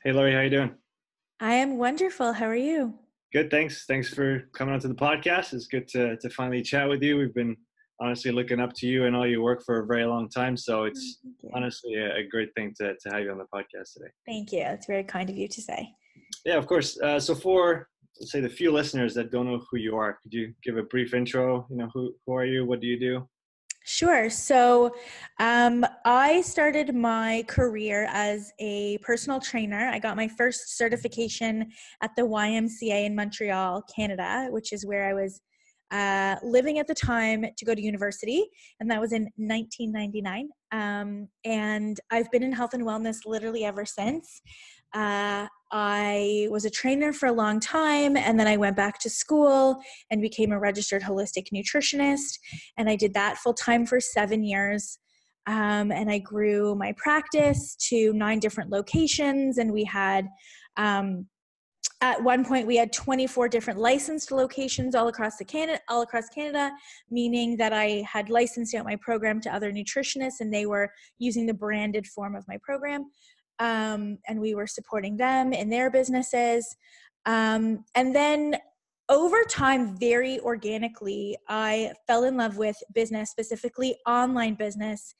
Hey Laurie, how you doing? I am wonderful. How are you? Good, thanks. Thanks for coming onto the podcast. It's good to finally chat with you. We've been honestly looking up to you and all your work for a very long time, so it's Thank you. honestly a great thing to have you on the podcast today. Thank you. It's very kind of you to say. Yeah, of course. So for, let's say, the few listeners that don't know who you are, could you give a brief intro? Who are you? What do you do? Sure. So I started my career as a personal trainer. I got my first certification at the YMCA in Montreal, Canada, which is where I was living at the time to go to university. And that was in 1999. And I've been in health and wellness literally ever since. I was a trainer for a long time, and then I went back to school and became a registered holistic nutritionist. And I did that full time for 7 years. And I grew my practice to 9 different locations. And we had, at one point, we had 24 different licensed locations all across Canada, meaning that I had licensed out my program to other nutritionists, and they were using the branded form of my program. And we were supporting them in their businesses. And then over time, very organically, I fell in love with business, specifically online business.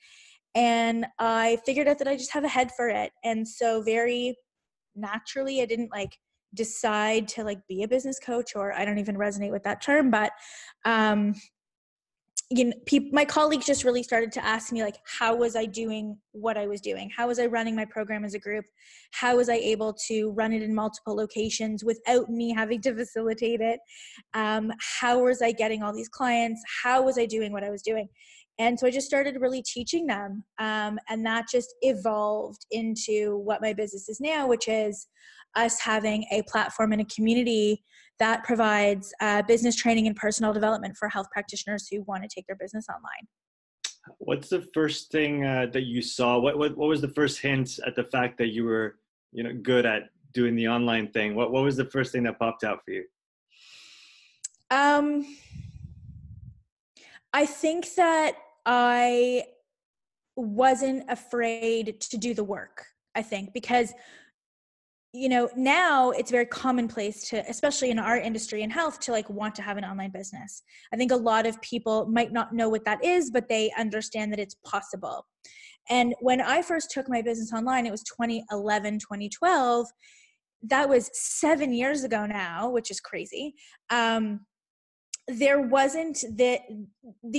And I figured out that I just have a head for it. And so very naturally, I didn't decide to be a business coach, or I don't even resonate with that term, but my colleagues just really started to ask me, how was I doing what I was doing? How was I running my program as a group? How was I able to run it in multiple locations without me having to facilitate it? How was I getting all these clients? How was I doing what I was doing? And so I just started really teaching them. And that just evolved into what my business is now, which is us having a platform and a community that provides business training and personal development for health practitioners who want to take their business online. What's the first thing that you saw? What was the first hint at the fact that you were good at doing the online thing? What was the first thing that popped out for you? I think that I wasn't afraid to do the work, I think, because now it's very commonplace to, especially in our industry in health, to want to have an online business. I think a lot of people might not know what that is, but they understand that it's possible. And when I first took my business online, it was 2011, 2012. That was 7 years ago now, which is crazy. There wasn't the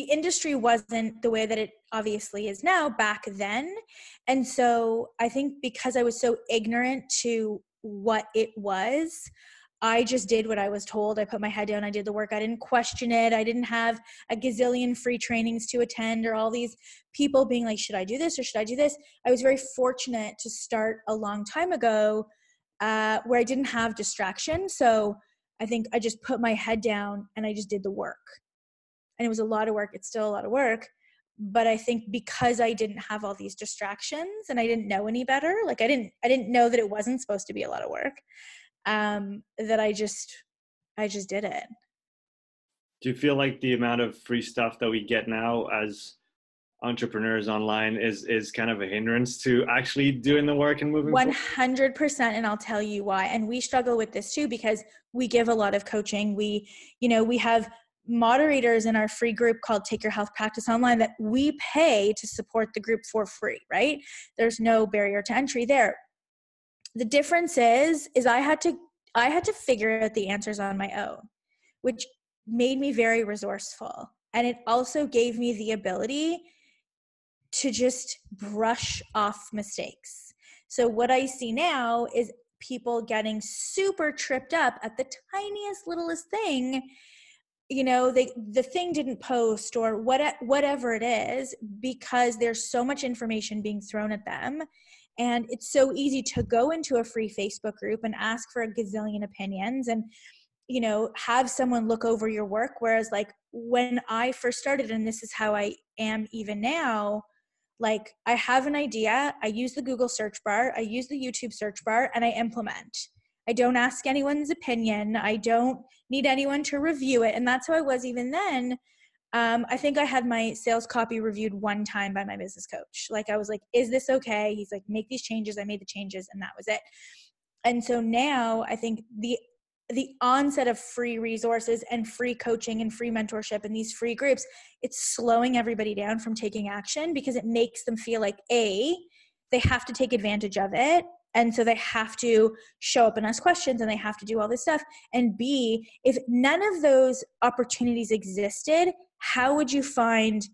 industry wasn't the way that it obviously is now back then. And so I think because I was so ignorant to what it was, I just did what I was told. I put my head down, I did the work. I didn't question it. I didn't have a gazillion free trainings to attend, or all these people being like, should I do this or should I do this? I was very fortunate to start a long time ago where I didn't have distraction. So I think I just put my head down and I just did the work. And it was a lot of work. It's still a lot of work. But I think because I didn't have all these distractions and I didn't know any better, I didn't know that it wasn't supposed to be a lot of work, that I just did it. Do you feel like the amount of free stuff that we get now as entrepreneurs online is kind of a hindrance to actually doing the work and moving 100%. And I'll tell you why. And we struggle with this too, because we give a lot of coaching. We have moderators in our free group called Take Your Health Practice Online that we pay to support the group for free, right? There's no barrier to entry there. The difference is I had to figure out the answers on my own, which made me very resourceful. And it also gave me the ability to just brush off mistakes. So what I see now is people getting super tripped up at the tiniest, littlest thing. The thing didn't post, or whatever it is, because there's so much information being thrown at them. And it's so easy to go into a free Facebook group and ask for a gazillion opinions and, have someone look over your work. Whereas when I first started, and this is how I am even now, I have an idea, I use the Google search bar, I use the YouTube search bar, and I implement. I don't ask anyone's opinion. I don't need anyone to review it. And that's how I was even then. I think I had my sales copy reviewed one time by my business coach. I was like, is this okay? He's like, make these changes. I made the changes, and that was it. And so now I think the onset of free resources and free coaching and free mentorship and these free groups, it's slowing everybody down from taking action because it makes them feel like A, they have to take advantage of it. And so they have to show up and ask questions and they have to do all this stuff. And B, if none of those opportunities existed, how would you find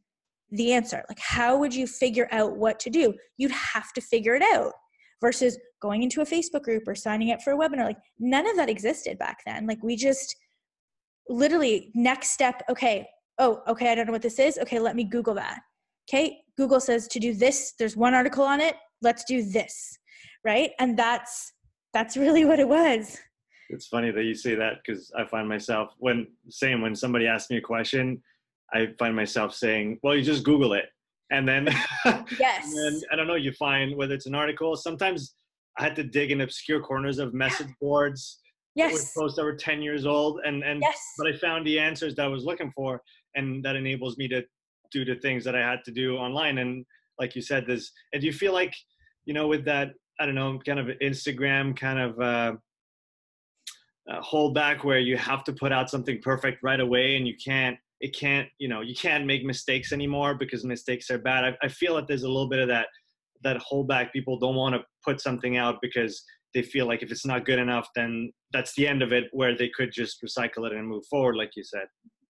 the answer? Like, how would you figure out what to do? You'd have to figure it out versus going into a Facebook group or signing up for a webinar. Like, none of that existed back then. Like, we just literally next step. Okay. Oh, okay. I don't know what this is. Okay. Let me Google that. Okay. Google says to do this. There's one article on it. Let's do this. Right. And that's really what it was. It's funny that you say that because I find myself when somebody asks me a question, I find myself saying, well, you just Google it. And then, yes. And then, I don't know, you find whether it's an article, sometimes I had to dig in obscure corners of message boards. Yes. With posts that were 10 years old. And yes. But I found the answers that I was looking for. And that enables me to do the things that I had to do online. And like you said, and do you feel like, with that, I don't know, kind of Instagram kind of hold back where you have to put out something perfect right away and you can't make mistakes anymore because mistakes are bad. I feel that there's a little bit of that hold back. People don't want to put something out because they feel like if it's not good enough, then that's the end of it, where they could just recycle it and move forward, like you said.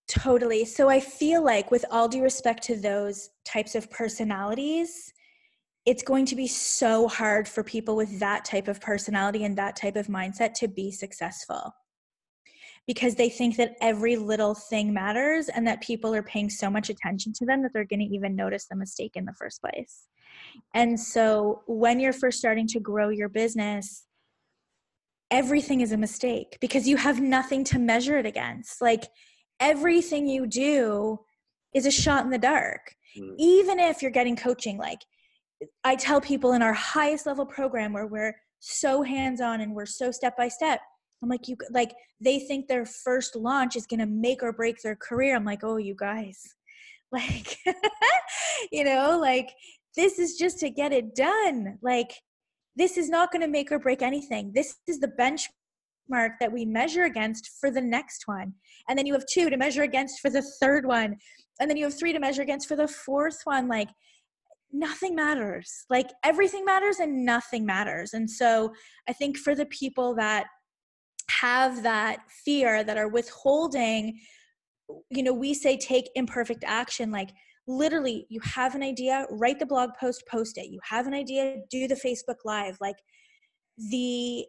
Totally. So I feel like, with all due respect to those types of personalities, it's going to be so hard for people with that type of personality and that type of mindset to be successful, because they think that every little thing matters and that people are paying so much attention to them that they're going to even notice the mistake in the first place. And so when you're first starting to grow your business, everything is a mistake because you have nothing to measure it against. Like, everything you do is a shot in the dark. Even if you're getting coaching, like I tell people in our highest level program where we're so hands-on and we're so step-by-step, I'm like, they think their first launch is going to make or break their career. I'm like, oh, you guys, like, this is just to get it done. Like, this is not going to make or break anything. This is the benchmark that we measure against for the next one. And then you have 2 to measure against for the third one. And then you have 3 to measure against for the fourth one. Like, nothing matters. Like, everything matters and nothing matters. And so I think for the people that have that fear, that are withholding, we say take imperfect action. Like, literally, you have an idea, write the blog post, post it. You have an idea, do the Facebook Live. Like, the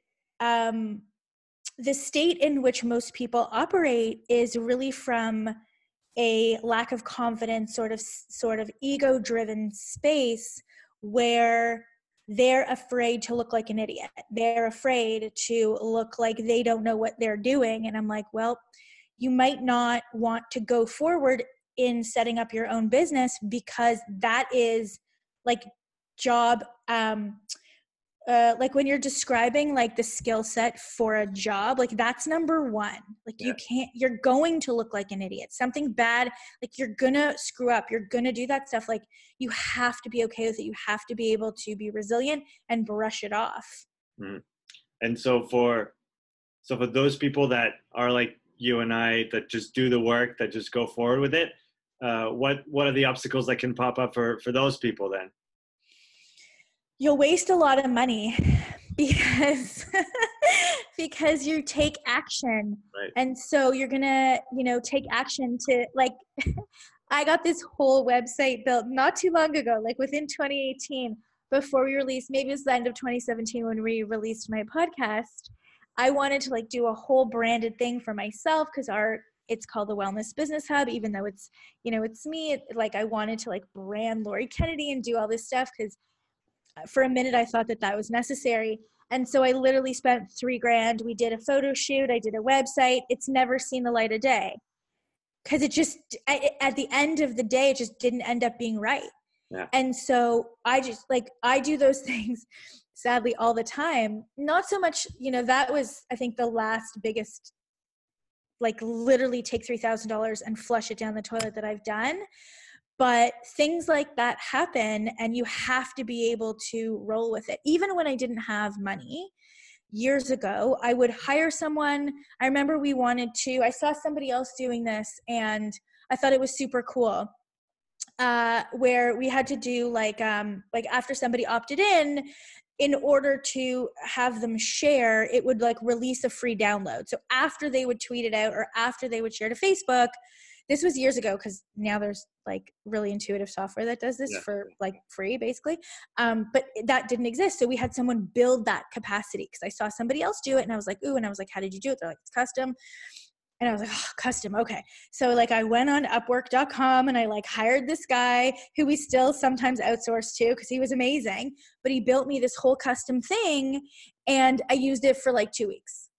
state in which most people operate is really from a lack of confidence, sort of ego-driven space where they're afraid to look like an idiot. They're afraid to look like they don't know what they're doing. And I'm like, well, you might not want to go forward in setting up your own business because that is like job, like when you're describing like the skill set for a job, like that's number one. Like you're going to look like an idiot, something bad, like you're gonna screw up, you're gonna do that stuff. Like, you have to be okay with it. You have to be able to be resilient and brush it off. Mm. And so for those people that are like you and I, that just do the work, that just go forward with it, what are the obstacles that can pop up for those people then? You'll waste a lot of money because you take action. Right. And so you're going to, take action to, like, I got this whole website built not too long ago, like within 2018, before we released, maybe it was the end of 2017 when we released my podcast. I wanted to like do a whole branded thing for myself because it's called the Wellness Business Hub, even though it's, it's me. Like, I wanted to like brand Lori Kennedy and do all this stuff because for a minute I thought that was necessary. And so I literally spent $3,000. We did a photo shoot. I did a website. It's never seen the light of day because at the end of the day, it just didn't end up being right. Yeah. And so I do those things sadly all the time. Not so much, that was, I think, the last biggest, like literally take $3,000 and flush it down the toilet that I've done. But things like that happen and you have to be able to roll with it. Even when I didn't have money, years ago, I would hire someone. I remember I saw somebody else doing this and I thought it was super cool. Where we had to do like after somebody opted in order to have them share, it would like release a free download. So after they would tweet it out or after they would share to Facebook, this was years ago, because now there's like really intuitive software that does this for like free basically. But that didn't exist. So we had someone build that capacity, because I saw somebody else do it and I was like, ooh, and I was like, how did you do it? They're like, it's custom. And I was like, oh, custom. Okay. So like I went on upwork.com and I like hired this guy who we still sometimes outsource to, because he was amazing, but he built me this whole custom thing and I used it for like 2 weeks.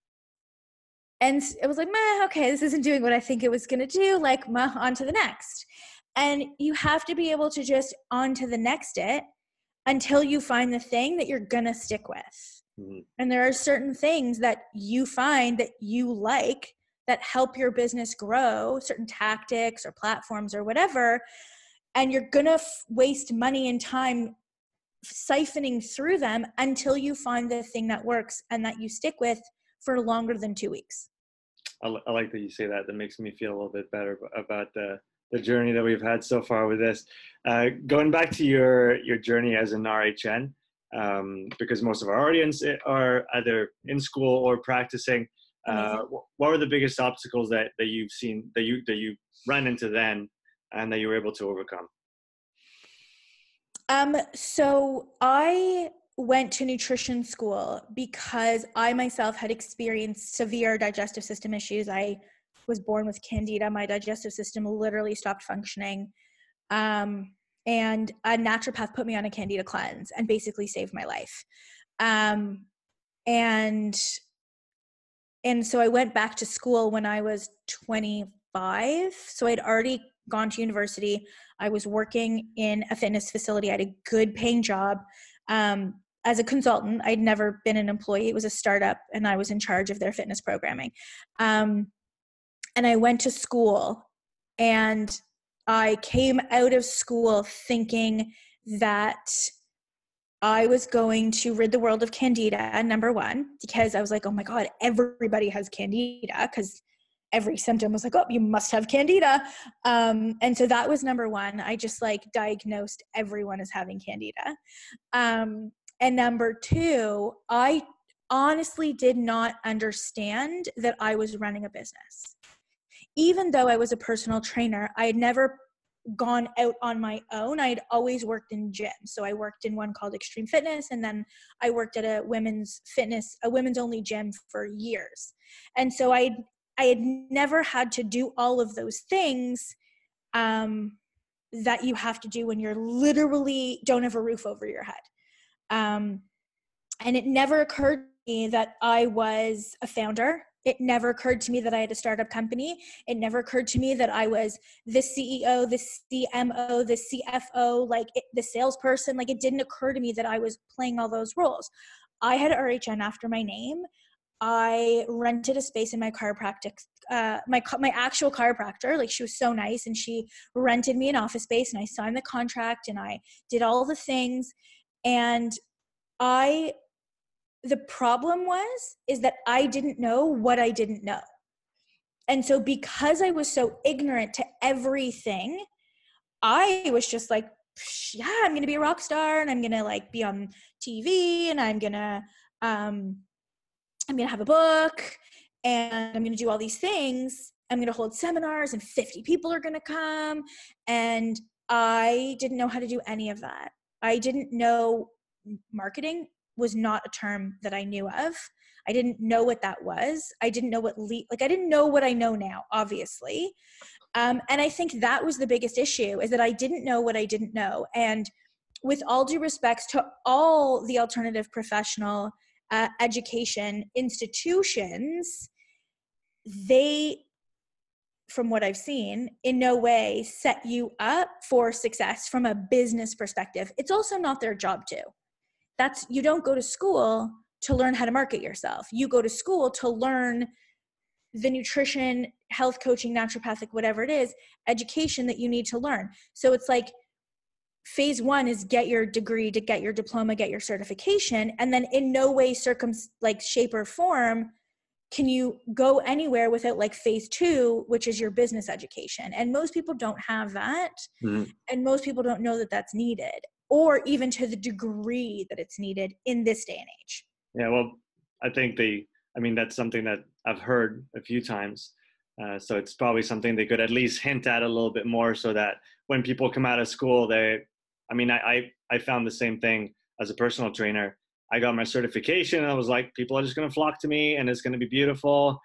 And it was like, meh, okay, this isn't doing what I think it was going to do. Like, meh, on to the next. And you have to be able to just on to the next it until you find the thing that you're going to stick with. Mm-hmm. And there are certain things that you find that you like that help your business grow, certain tactics or platforms or whatever, and you're going to waste money and time siphoning through them until you find the thing that works and that you stick with for longer than 2 weeks. I like that you say that. That makes me feel a little bit better about the journey that we've had so far with this. Going back to your journey as an RHN, because most of our audience are either in school or practicing. What were the biggest obstacles that you've seen, that you ran into then and that you were able to overcome? So I went to nutrition school because I myself had experienced severe digestive system issues. I was born with candida. My digestive system literally stopped functioning. And a naturopath put me on a candida cleanse and basically saved my life. And so I went back to school when I was 25. So I'd already gone to university. I was working in a fitness facility. I had a good paying job as a consultant. I'd never been an employee. It was a startup and I was in charge of their fitness programming. And I went to school and I came out of school thinking that I was going to rid the world of candida, number one, because I was like, oh my God, everybody has candida, because every symptom was like, oh, you must have candida. And so that was number one. I just like diagnosed everyone as having candida. And number two, I honestly did not understand that I was running a business. Even though I was a personal trainer, I had never gone out on my own. I had always worked in gyms. So I worked in one called Extreme Fitness, and then I worked at a women's only gym for years. And so I had never had to do all of those things that you have to do when you're literally don't have a roof over your head. And it never occurred to me that I was a founder. It never occurred to me that I had a startup company. It never occurred to me that I was the CEO, the CMO, the CFO, the salesperson. Like, it didn't occur to me that I was playing all those roles. I had RHN after my name. I rented a space in my chiropractic, my actual chiropractor. Like, she was so nice, and she rented me an office space, and I signed the contract, and I did all the things. And the problem is that I didn't know what I didn't know. And so because I was so ignorant to everything, I was just like, yeah, I'm going to be a rock star, and I'm going to like be on TV, and I'm going to have a book, and I'm going to do all these things. I'm going to hold seminars, and 50 people are going to come. And I didn't know how to do any of that. I didn't know marketing was not a term that I knew of. I didn't know what that was. I didn't know I didn't know what I know now, obviously. And I think that was the biggest issue, is that I didn't know what I didn't know. And with all due respects to all the alternative professional education institutions, they, from what I've seen, in no way set you up for success from a business perspective. It's also not their job to. You don't go to school to learn how to market yourself. You go to school to learn the nutrition, health coaching, naturopathic, whatever it is, education that you need to learn. So it's like, phase one is get your degree, to get your diploma, get your certification. And then in no way, shape or form can you go anywhere without like phase two, which is your business education. And most people don't have that. Mhm. And most people don't know that that's needed, or even to the degree that it's needed in this day and age. Yeah, well, I think that's something that I've heard a few times. So it's probably something they could at least hint at a little bit more, so that when people come out of school, I found the same thing as a personal trainer. I got my certification and I was like, people are just going to flock to me and it's going to be beautiful.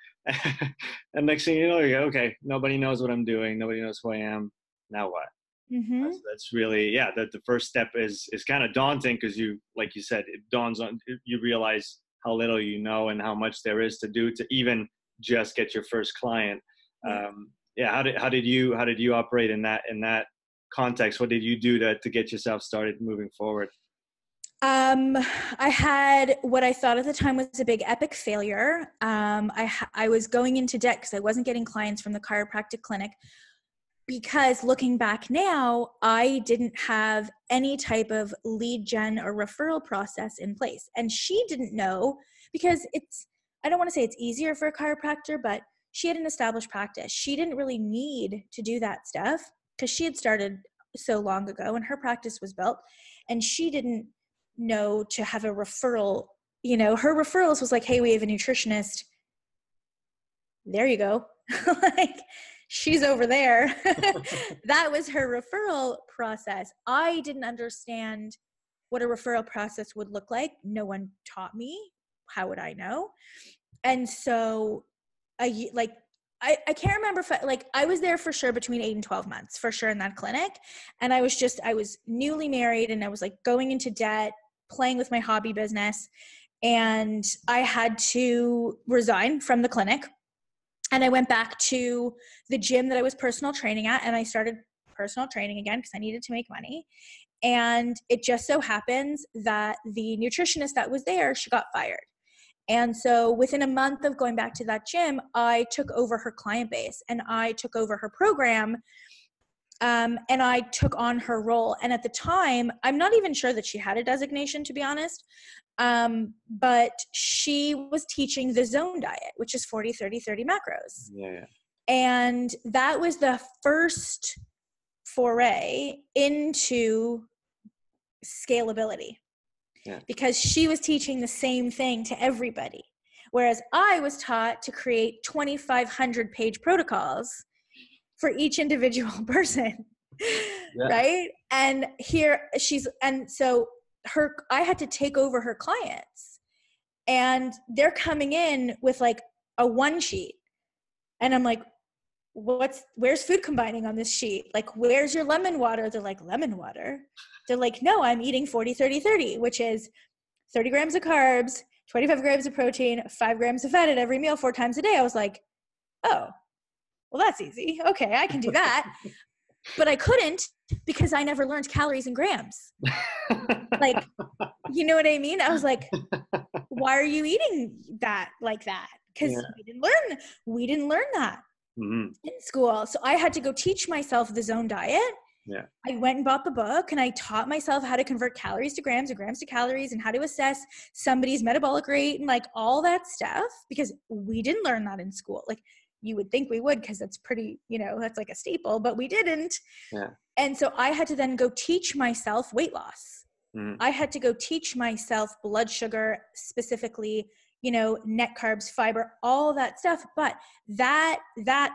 And next thing you know, you go, okay, nobody knows what I'm doing. Nobody knows who I am. Now what? Mm-hmm. That's really, that the first step is kind of daunting, because like you said, it dawns on you, realize how little you know and how much there is to do to even just get your first client. How did you operate in that context? What did you do to get yourself started moving forward? I had what I thought at the time was a big epic failure. I was going into debt because I wasn't getting clients from the chiropractic clinic, because looking back now, I didn't have any type of lead gen or referral process in place. And she didn't know, because I don't want to say it's easier for a chiropractor, but she had an established practice. She didn't really need to do that stuff because she had started so long ago and her practice was built, and she didn't know to have a referral. Her referrals was like, hey, we have a nutritionist. There you go. Like, she's over there. That was her referral process. I didn't understand what a referral process would look like. No one taught me. How would I know? And so I can't remember if I was there for sure between 8 and 12 months for sure in that clinic. And I was newly married and I was like going into debt, playing with my hobby business. And I had to resign from the clinic. And I went back to the gym that I was personal training at, and I started personal training again because I needed to make money. And it just so happens that the nutritionist that was there, she got fired. And so within a month of going back to that gym, I took over her client base and I took over her program. And I took on her role. And at the time, I'm not even sure that she had a designation, to be honest. But she was teaching the zone diet, which is 40, 30, 30 macros. Yeah. And that was the first foray into scalability. Yeah. Because she was teaching the same thing to everybody. Whereas I was taught to create 2,500 page protocols for each individual person. Yeah. Right. And I had to take over her clients, and they're coming in with like a one sheet. And I'm like, where's food combining on this sheet? Like, where's your lemon water? They're like, lemon water? They're like, no, I'm eating 40, 30, 30, which is 30 grams of carbs, 25 grams of protein, 5 grams of fat at every meal 4 times a day. I was like, oh, well, that's easy. Okay, I can do that. But I couldn't, because I never learned calories and grams. Like, you know what I mean? I was like, why are you eating that like that? Because we didn't learn that in school. So I had to go teach myself the zone diet. Yeah. I went and bought the book, and I taught myself how to convert calories to grams and grams to calories, and how to assess somebody's metabolic rate and like all that stuff, because we didn't learn that in school. Like, you would think we would, because that's pretty, that's like a staple, but we didn't. Yeah. And so I had to then go teach myself weight loss. I had to go teach myself blood sugar, specifically, net carbs, fiber, all that stuff. But that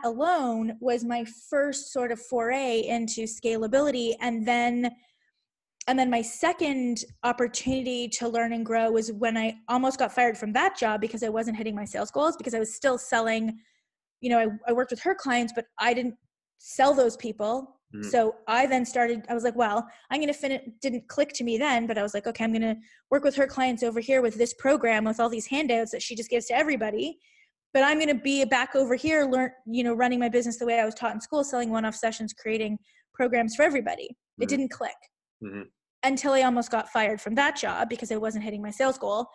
alone was my first sort of foray into scalability. And then my second opportunity to learn and grow was when I almost got fired from that job because I wasn't hitting my sales goals, because I was still selling. I worked with her clients, but I didn't sell those people. So I then I was like, well, I'm going to finish. Didn't click to me then, but I was like, okay, I'm going to work with her clients over here with this program with all these handouts that she just gives to everybody. But I'm going to be back over here, running my business the way I was taught in school, selling one-off sessions, creating programs for everybody. It didn't click until I almost got fired from that job because I wasn't hitting my sales goal.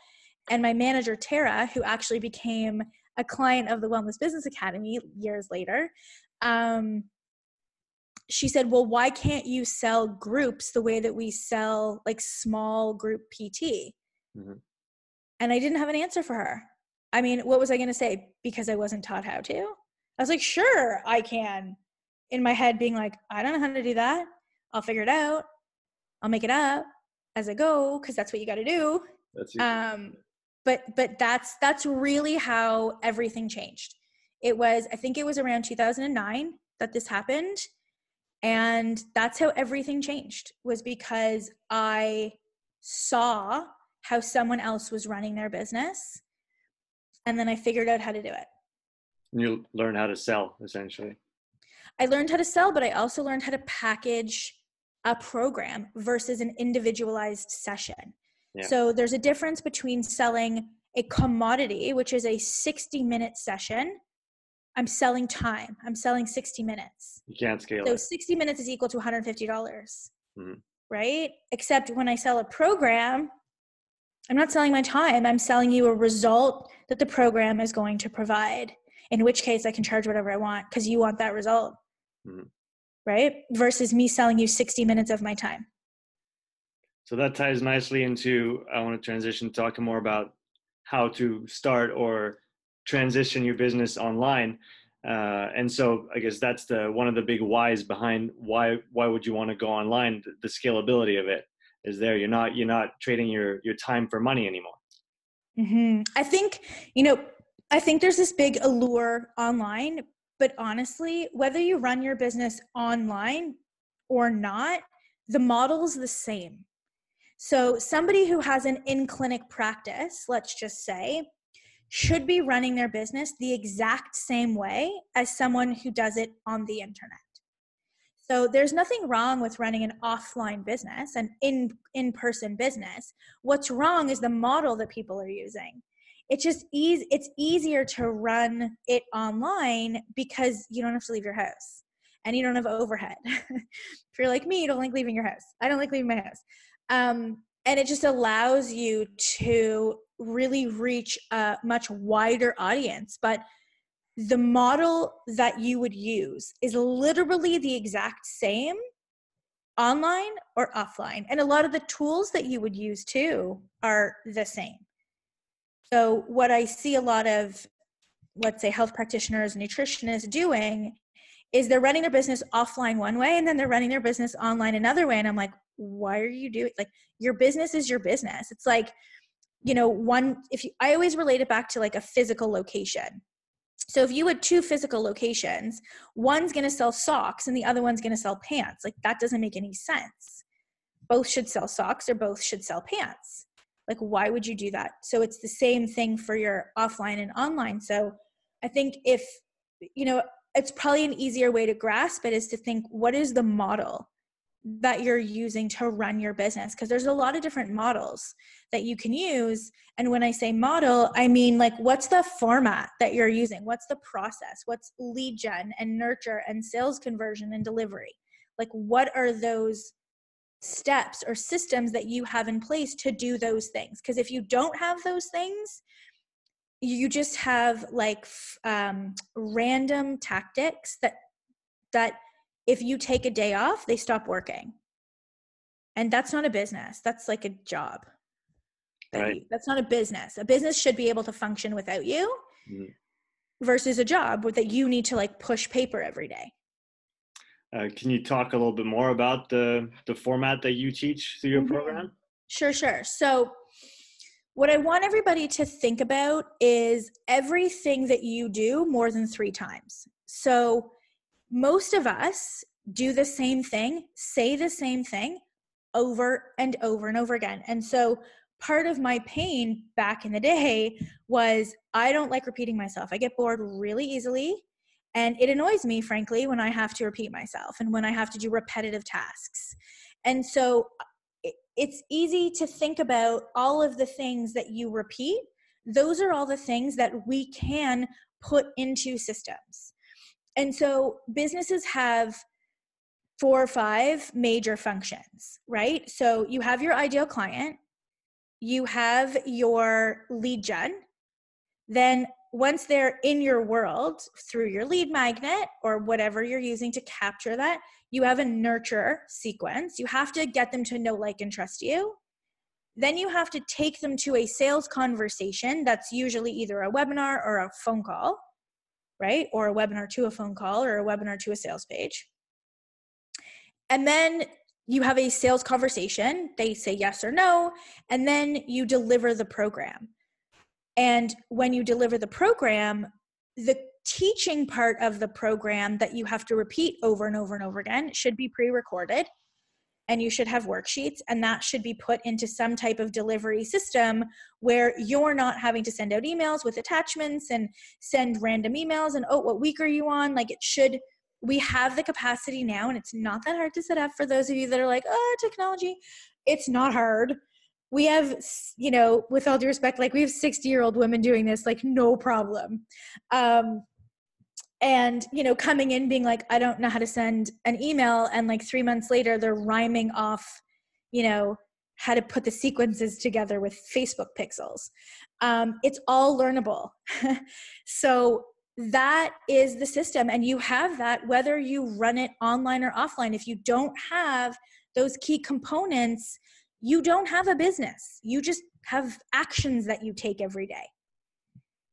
And my manager, Tara, who actually became a client of the Wellness Business Academy years later, she said, well, why can't you sell groups the way that we sell like small group PT? Mm-hmm. And I didn't have an answer for her. I mean, what was I going to say? Because I wasn't taught how to. I was like, sure, I can. In my head being like, I don't know how to do that. I'll figure it out. I'll make it up as I go, because that's what you got to do. But that's really how everything changed. I think it was around 2009 that this happened. And that's how everything changed, was because I saw how someone else was running their business. And then I figured out how to do it. You learn how to sell, essentially. I learned how to sell, but I also learned how to package a program versus an individualized session. Yeah. So there's a difference between selling a commodity, which is a 60-minute session. I'm selling time. I'm selling 60 minutes. You can't scale so it. 60 minutes is equal to $150, right? Except when I sell a program, I'm not selling my time. I'm selling you a result that the program is going to provide, in which case I can charge whatever I want because you want that result, right? Versus me selling you 60 minutes of my time. So that ties nicely into, I want to transition talking more about how to start or transition your business online. And so I guess that's one of the big whys behind why would you want to go online. The scalability of it is there. You're not trading your time for money anymore. Mm-hmm. I think there's this big allure online, but honestly, whether you run your business online or not, the model's the same. So somebody who has an in-clinic practice, let's just say, should be running their business the exact same way as someone who does it on the internet. So there's nothing wrong with running an offline business, an in-person business. What's wrong is the model that people are using. It's just it's easier to run it online because you don't have to leave your house and you don't have overhead. If you're like me, you don't like leaving your house. I don't like leaving my house. And it just allows you to really reach a much wider audience. But the model that you would use is literally the exact same online or offline. And a lot of the tools that you would use too are the same. So what I see a lot of, let's say, health practitioners, nutritionists doing is they're running their business offline one way and then they're running their business online another way. And I'm like, why are you doing, like, your business is your business. It's like, I always relate it back to like a physical location. So if you had two physical locations, one's going to sell socks and the other one's going to sell pants. Like, that doesn't make any sense. Both should sell socks or both should sell pants. Like, why would you do that? So it's the same thing for your offline and online. So I think it's probably an easier way to grasp it is to think, what is the model that you're using to run your business? Because there's a lot of different models that you can use. And when I say model, I mean, like, what's the format that you're using? What's the process? What's lead gen and nurture and sales conversion and delivery? Like, what are those steps or systems that you have in place to do those things? Because if you don't have those things, you just have like random tactics that if you take a day off, they stop working. And that's not a business. That's like a job. Right. That's not a business. A business should be able to function without you versus a job that you need to like push paper every day. Can you talk a little bit more about the format that you teach through your program? Sure. So what I want everybody to think about is everything that you do more than 3 times. So most of us do the same thing, say the same thing over and over and over again. And so part of my pain back in the day was I don't like repeating myself. I get bored really easily. And it annoys me, frankly, when I have to repeat myself and when I have to do repetitive tasks. And so it's easy to think about all of the things that you repeat. Those are all the things that we can put into systems. And so businesses have 4 or 5 major functions, right? So you have your ideal client, you have your lead gen, then once they're in your world through your lead magnet or whatever you're using to capture that, You have a nurture sequence. You have to get them to know, like, and trust you. Then you have to take them to a sales conversation that's usually either a webinar or a phone call, right? Or a webinar to a phone call or a webinar to a sales page. And then you have a sales conversation. They say yes or no, and then you deliver the program. And when you deliver the program, the teaching part of the program that you have to repeat over and over and over again should be pre-recorded, and you should have worksheets, and that should be put into some type of delivery system where you're not having to send out emails with attachments and send random emails and, oh, what week are you on? Like, it should, we have the capacity now, and it's not that hard to set up. For those of you that are like, oh, technology, it's not hard. We have, you know, with all due respect, like, we have 60-year-old women doing this, like, no problem. And, you know, coming in being like, I don't know how to send an email. And like 3 months later, they're rhyming off, you know, how to put the sequences together with Facebook pixels. It's all learnable. So that is the system. And you have that whether you run it online or offline. If you don't have those key components, you don't have a business. You just have actions that you take every day,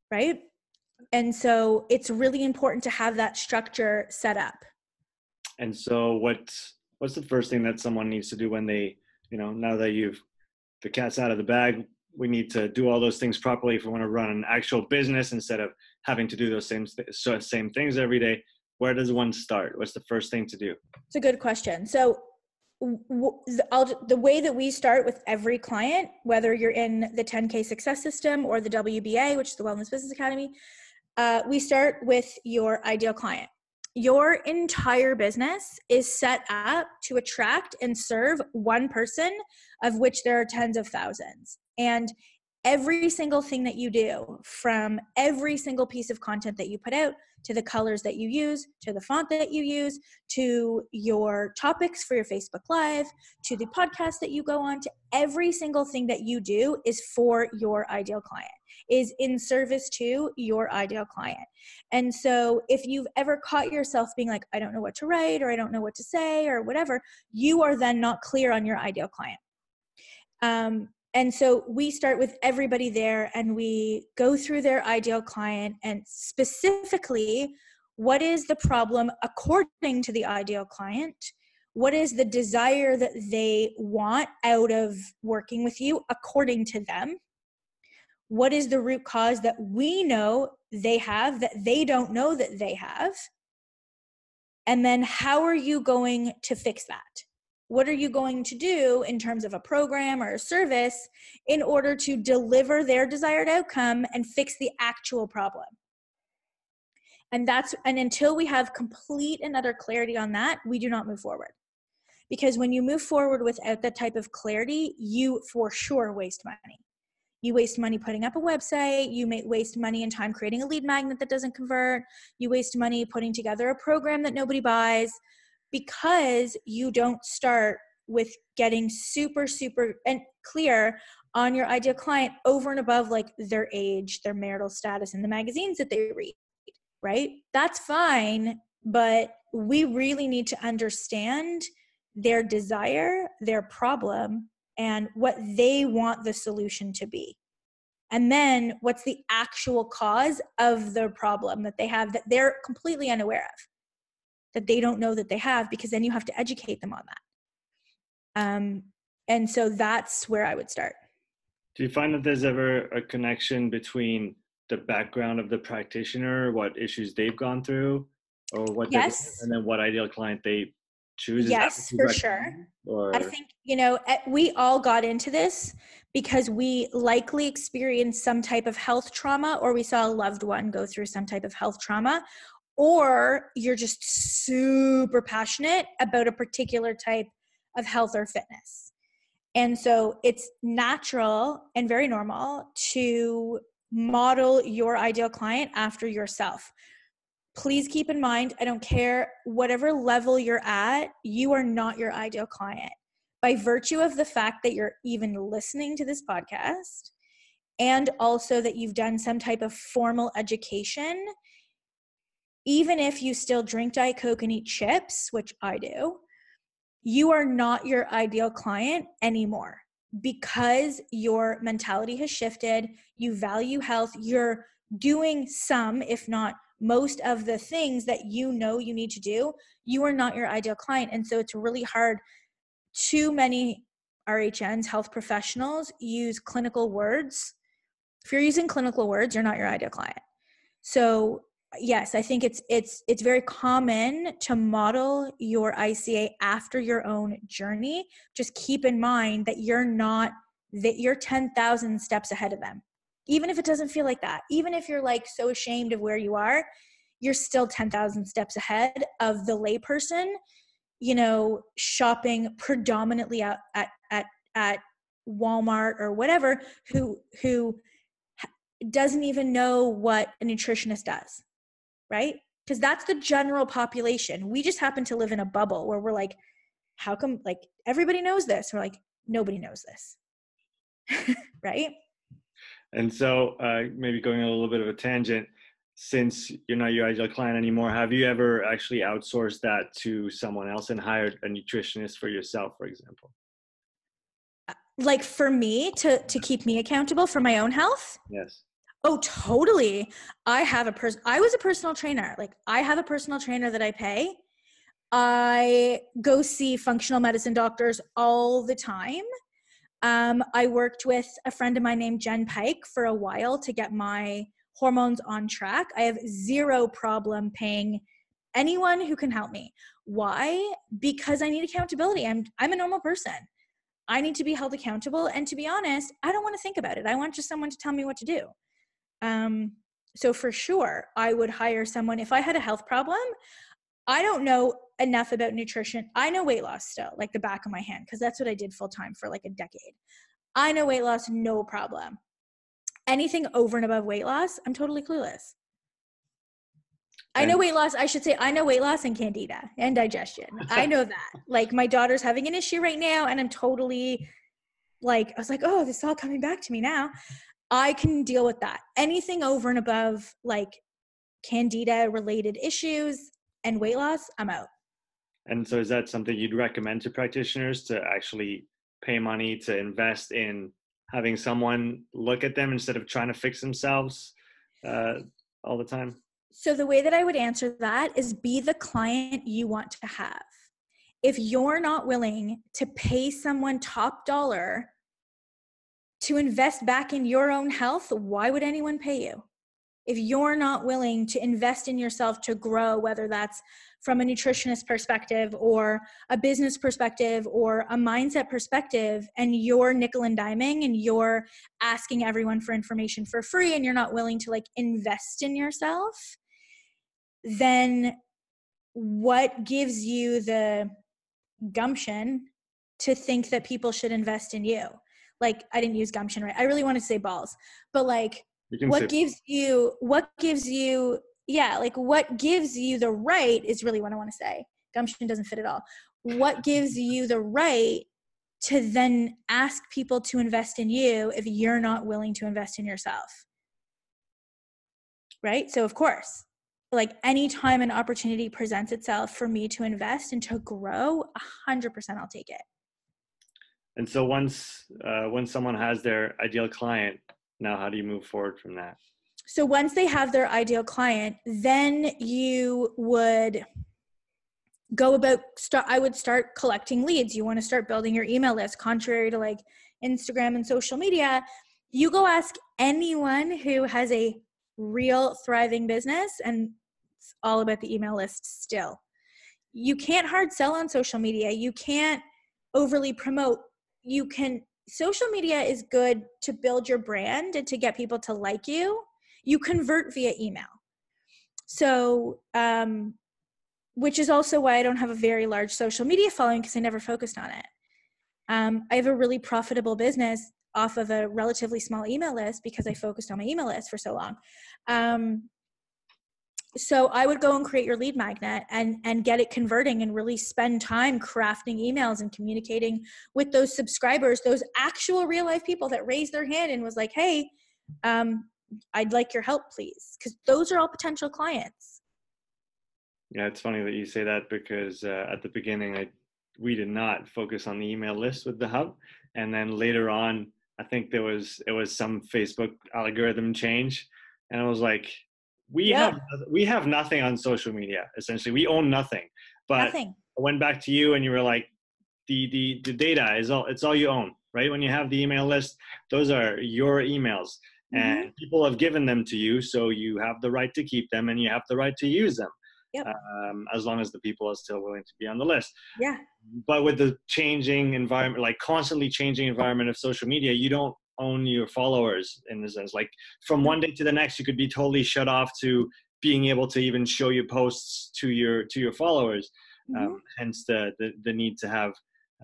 right? And so it's really important to have that structure set up. And so what's the first thing that someone needs to do when they, you know, now that the cat's out of the bag, we need to do all those things properly if we want to run an actual business instead of having to do those same things every day. Where does one start? What's the first thing to do? It's a good question. So the way that we start with every client, whether you're in the 10K Success System or the WBA, which is the Wellness Business Academy, we start with your ideal client. Your entire business is set up to attract and serve one person, of which there are tens of thousands. And every single thing that you do, from every single piece of content that you put out, to the colors that you use, to the font that you use, to your topics for your Facebook Live, to the podcast that you go on, to every single thing that you do is for your ideal client, is in service to your ideal client. And so if you've ever caught yourself being like, I don't know what to write, or I don't know what to say, or whatever, you are then not clear on your ideal client. And so we start with everybody there, and we go through their ideal client, and specifically, what is the problem according to the ideal client? What is the desire that they want out of working with you according to them? What is the root cause that we know they have that they don't know that they have? And then how are you going to fix that? What are you going to do in terms of a program or a service in order to deliver their desired outcome and fix the actual problem? And until we have complete and utter clarity on that, we do not move forward. Because when you move forward without that type of clarity, you for sure waste money. You waste money putting up a website. You may waste money and time creating a lead magnet that doesn't convert. You waste money putting together a program that nobody buys, because you don't start with getting super and clear on your ideal client over and above like their age, their marital status, and the magazines that they read, right? That's fine, but we really need to understand their desire, their problem, and what they want the solution to be. And then what's the actual cause of the problem that they have that they're completely unaware of, that they don't know that they have, because then you have to educate them on that. And so that's where I would start. Do you find that there's ever a connection between the background of the practitioner, what issues they've gone through, or what Yes. and then what ideal client they choose? Yes, for sure. Or I think, you know, we all got into this because we likely experienced some type of health trauma, or we saw a loved one go through some type of health trauma, or you're just super passionate about a particular type of health or fitness. And so it's natural and very normal to model your ideal client after yourself. Please keep in mind, I don't care whatever level you're at, you are not your ideal client. By virtue of the fact that you're even listening to this podcast, and also that you've done some type of formal education, even if you still drink Diet Coke and eat chips, which I do, you are not your ideal client anymore because your mentality has shifted. You value health. You're doing some, if not most of the things that you know you need to do. You are not your ideal client. And so it's really hard. Too many RHNs, health professionals, use clinical words. If you're using clinical words, you're not your ideal client. So yes, I think it's very common to model your ICA after your own journey. Just keep in mind that you're 10,000 steps ahead of them. Even if it doesn't feel like that, even if you're like so ashamed of where you are, you're still 10,000 steps ahead of the layperson, shopping predominantly out at Walmart or whatever, who doesn't even know what a nutritionist does, right? Because that's the general population. We just happen to live in a bubble where we're like, how come like everybody knows this? We're like, nobody knows this, right? And so maybe going on a little bit of a tangent, since you're not your ideal client anymore, have you ever actually outsourced that to someone else and hired a nutritionist for yourself, for example? Like for me to keep me accountable for my own health? Yes. Oh, totally. I was a personal trainer. Like I have a personal trainer that I pay. I go see functional medicine doctors all the time. I worked with a friend of mine named Jen Pike for a while to get my hormones on track. I have zero problem paying anyone who can help me. Why? Because I need accountability. I'm a normal person. I need to be held accountable. And to be honest, I don't want to think about it. I want just someone to tell me what to do. So for sure, I would hire someone if I had a health problem. I don't know enough about nutrition. I know weight loss still, like the back of my hand, because that's what I did full time for like a decade. I know weight loss, no problem. Anything over and above weight loss, I'm totally clueless. I know weight loss, I should say, I know weight loss and candida and digestion. I know that. Like my daughter's having an issue right now and I'm totally like, I was like, oh, this is all coming back to me now. I can deal with that. Anything over and above like candida related issues and weight loss, I'm out. And so is that something you'd recommend to practitioners to actually pay money to invest in having someone look at them instead of trying to fix themselves all the time? So the way that I would answer that is be the client you want to have. If you're not willing to pay someone top dollar to invest back in your own health, why would anyone pay you? If you're not willing to invest in yourself to grow, whether that's from a nutritionist perspective or a business perspective or a mindset perspective, and you're nickel and diming and you're asking everyone for information for free and you're not willing to like invest in yourself, then what gives you the gumption to think that people should invest in you? Like, I didn't use gumption right. I really wanted to say balls, but like, what gives you the right is really what I want to say. Gumption doesn't fit at all. What gives you the right to then ask people to invest in you if you're not willing to invest in yourself? Right? So of course, like anytime an opportunity presents itself for me to invest and to grow, 100% I'll take it. And so once someone has their ideal client, now how do you move forward from that? So once they have their ideal client, then you would I would start collecting leads. You want to start building your email list. Contrary to like Instagram and social media, you go ask anyone who has a real thriving business, and it's all about the email list still. You can't hard sell on social media. You can't overly promote. Social media is good to build your brand and to get people to like you. You convert via email. So, which is also why I don't have a very large social media following, because I never focused on it. I have a really profitable business off of a relatively small email list because I focused on my email list for so long. So I would go and create your lead magnet and get it converting and really spend time crafting emails and communicating with those subscribers, those actual real life people that raised their hand and was like, hey, I'd like your help, please. Because those are all potential clients. Yeah, it's funny that you say that because at the beginning, we did not focus on the email list with the hub, and then later on, I think it was some Facebook algorithm change, and I was like, we Yep. have we have nothing on social media. Essentially, we own nothing. But Nothing. I went back to you, and you were like, the data is all you own, right? When you have the email list, those are your emails, Mm-hmm. and people have given them to you, so you have the right to keep them, and you have the right to use them, Yep. as long as the people are still willing to be on the list. Yeah. But with the changing environment, like constantly changing environment of social media, you don't own your followers in the sense. Like from No. one day to the next, you could be totally shut off to being able to even show your posts to your followers. Mm-hmm. Hence the need to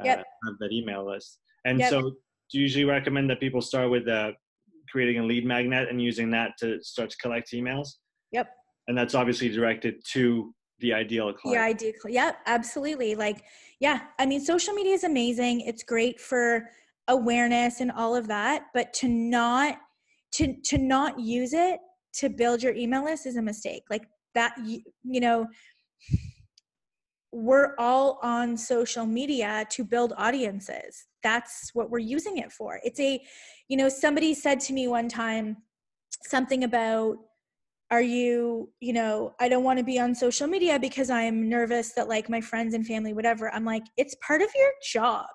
Yep. have that email list. And Yep. so, do you usually recommend that people start with creating a lead magnet and using that to start to collect emails? Yep. And that's obviously directed to the ideal Yeah, client. I do. Yeah, absolutely. Like, yeah, I mean, social media is amazing. It's great for awareness and all of that, but to not use it to build your email list is a mistake. Like that, you know, we're all on social media to build audiences. That's what we're using it for. It's somebody said to me one time something about, are you, I don't want to be on social media because I'm nervous that like my friends and family, whatever. I'm like, it's part of your job.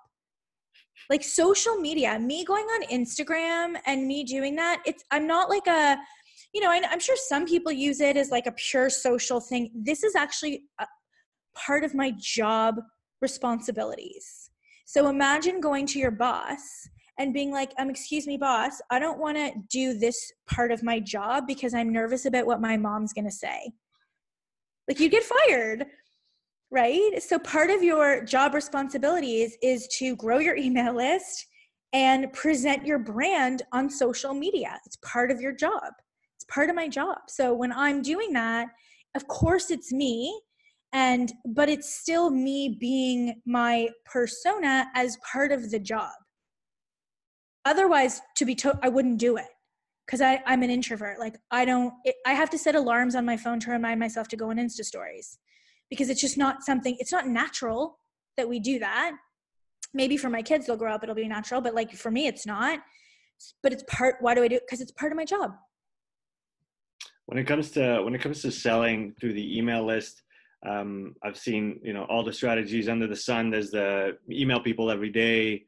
Like social media, me going on Instagram and me doing that, I'm not like I'm sure some people use it as like a pure social thing. This is actually part of my job responsibilities. So imagine going to your boss and being like, excuse me, boss, I don't want to do this part of my job because I'm nervous about what my mom's going to say. Like, you get fired, right? So part of your job responsibilities is to grow your email list and present your brand on social media. It's part of your job. It's part of my job. So when I'm doing that, of course it's me, but it's still me being my persona as part of the job. Otherwise, I wouldn't do it because I'm an introvert. Like I have to set alarms on my phone to remind myself to go on Insta stories because it's just not something, it's not natural that we do that. Maybe for my kids, they'll grow up, it'll be natural, but like for me, it's not. But why do I do it? Because it's part of my job. When it comes to selling through the email list, I've seen all the strategies under the sun. There's the email people every day,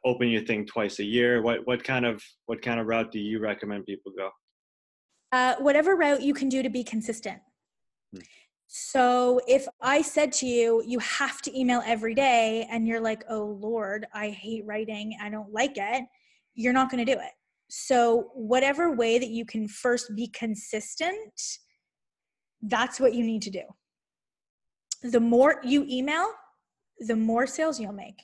open your thing twice a year. What kind of route do you recommend people go? Whatever route you can do to be consistent. Hmm. So if I said to you, you have to email every day, and you're like, oh Lord, I hate writing, I don't like it, you're not going to do it. So whatever way that you can first be consistent, that's what you need to do. The more you email, the more sales you'll make,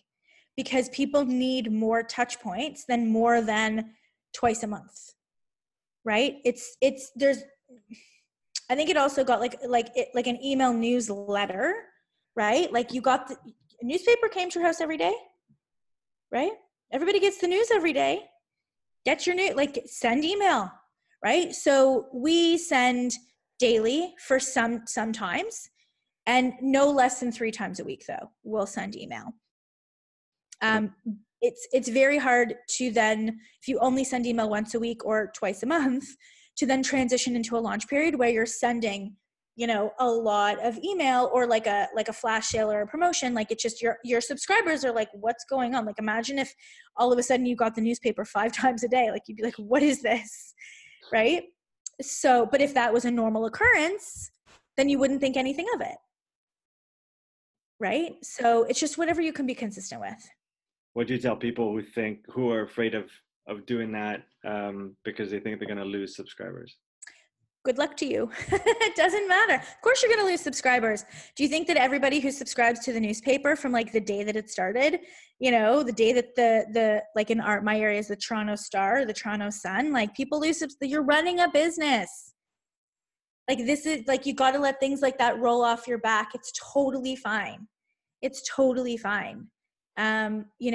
because people need more touch points than more than twice a month, right? I think it also got like an email newsletter, right? Like you got the newspaper came to your house every day, right? Everybody gets the news every day. Get your send email, right? So we send daily for sometimes, and no less than 3 times a week though, we'll send email. It's very hard to then, if you only send email once a week or twice a month, to then transition into a launch period where you're sending, a lot of email or like a flash sale or a promotion. Like it's just your subscribers are like, what's going on? Like imagine if all of a sudden you got the newspaper 5 times a day, like you'd be like, what is this? Right? So, but if that was a normal occurrence, then you wouldn't think anything of it. Right? So it's just whatever you can be consistent with. What do you tell people who are afraid of doing that because they think they're going to lose subscribers? Good luck to you. It doesn't matter. Of course you're going to lose subscribers. Do you think that everybody who subscribes to the newspaper from like the day that it started, the day that the like in my area is the Toronto Star, the Toronto Sun, like people lose, you're running a business. Like this is like, you got to let things like that roll off your back. It's totally fine. It's totally fine. You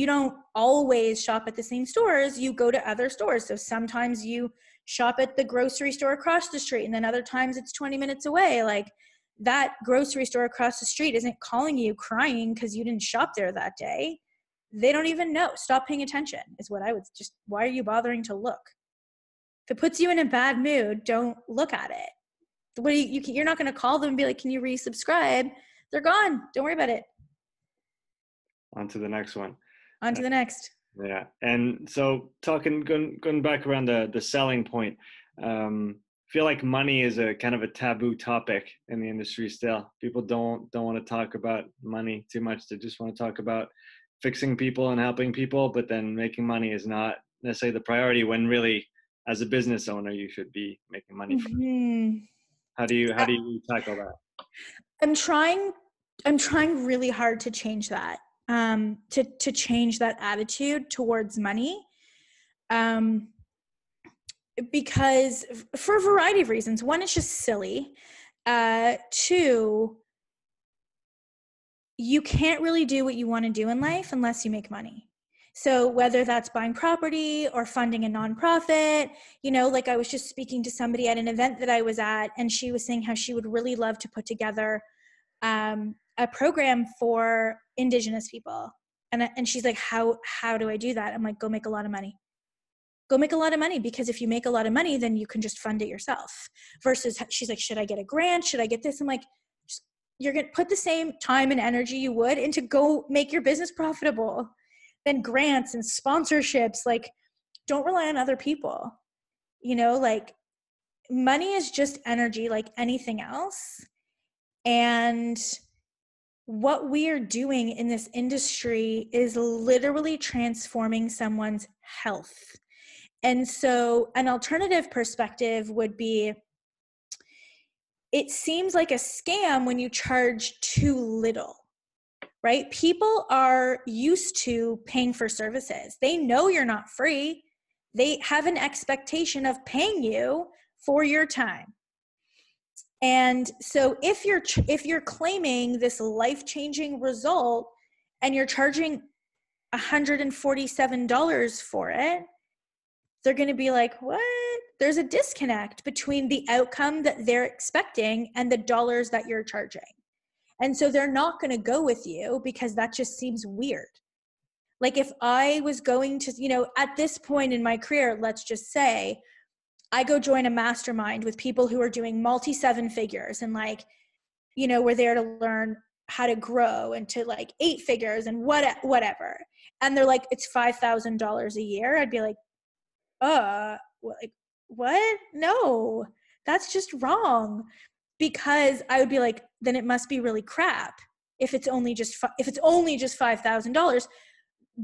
don't always shop at the same stores. You go to other stores. So sometimes you shop at the grocery store across the street, and then other times it's 20 minutes away. Like, that grocery store across the street isn't calling you crying because you didn't shop there that day. They don't even know. Stop paying attention is what I would just, why are you bothering to look? If it puts you in a bad mood, don't look at it. What you're not going to call them and be like, can you resubscribe? They're gone. Don't worry about it. On to the next one. On to the next. Yeah. And so going back around the selling point, feel like money is a kind of a taboo topic in the industry still. People don't want to talk about money too much. They just want to talk about fixing people and helping people, but then making money is not necessarily the priority, when really, as a business owner, you should be making money from it. How do you tackle that? I'm trying really hard to change that, to change that attitude towards money. Because for a variety of reasons. One, it's just silly. Two, you can't really do what you want to do in life unless you make money. So whether that's buying property or funding a nonprofit, like I was just speaking to somebody at an event that I was at, and she was saying how she would really love to put together a program for Indigenous people. And she's like, how do I do that? I'm like, go make a lot of money. Go make a lot of money, because if you make a lot of money, then you can just fund it yourself. Versus, she's like, should I get a grant? Should I get this? I'm like, you're going to put the same time and energy you would into go make your business profitable than grants and sponsorships. Like, don't rely on other people. Like, money is just energy like anything else. And what we are doing in this industry is literally transforming someone's health. And so an alternative perspective would be, it seems like a scam when you charge too little, right? People are used to paying for services. They know you're not free. They have an expectation of paying you for your time. And so if you're claiming this life-changing result and you're charging $147 for it, they're going to be like, what? There's a disconnect between the outcome that they're expecting and the dollars that you're charging. And so they're not going to go with you because that just seems weird. Like, if I was going to, at this point in my career, let's just say I go join a mastermind with people who are doing multi-seven figures, and we're there to learn how to grow into 8 figures and whatever. And they're like, it's $5,000 a year. I'd be like, what? No, that's just wrong. Because I would be like, then it must be really crap if it's only just $5,000,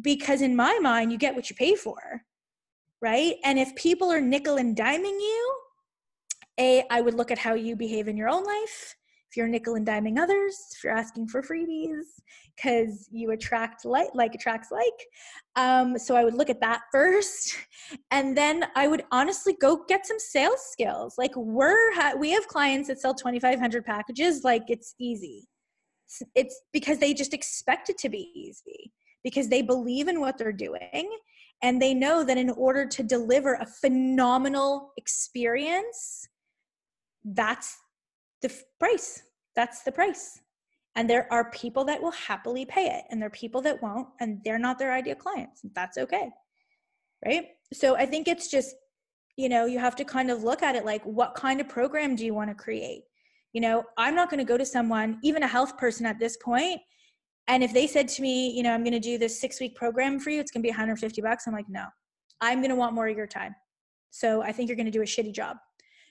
because in my mind, you get what you pay for, right? And if people are nickel and diming you, I would look at how you behave in your own life. If you're nickel and diming others, if you're asking for freebies, because you attract like attracts like. So I would look at that first. And then I would honestly go get some sales skills. Like, we have clients that sell 2,500 packages. Like, it's easy. It's because they just expect it to be easy, because they believe in what they're doing. And they know that in order to deliver a phenomenal experience, that's the price. That's the price. And there are people that will happily pay it, and there are people that won't, and they're not their ideal clients. That's okay. Right? So I think it's just, you have to kind of look at it like, what kind of program do you want to create? I'm not going to go to someone, even a health person at this point, and if they said to me, I'm going to do this 6-week program for you, it's going to be $150. I'm like, no, I'm going to want more of your time. So I think you're going to do a shitty job.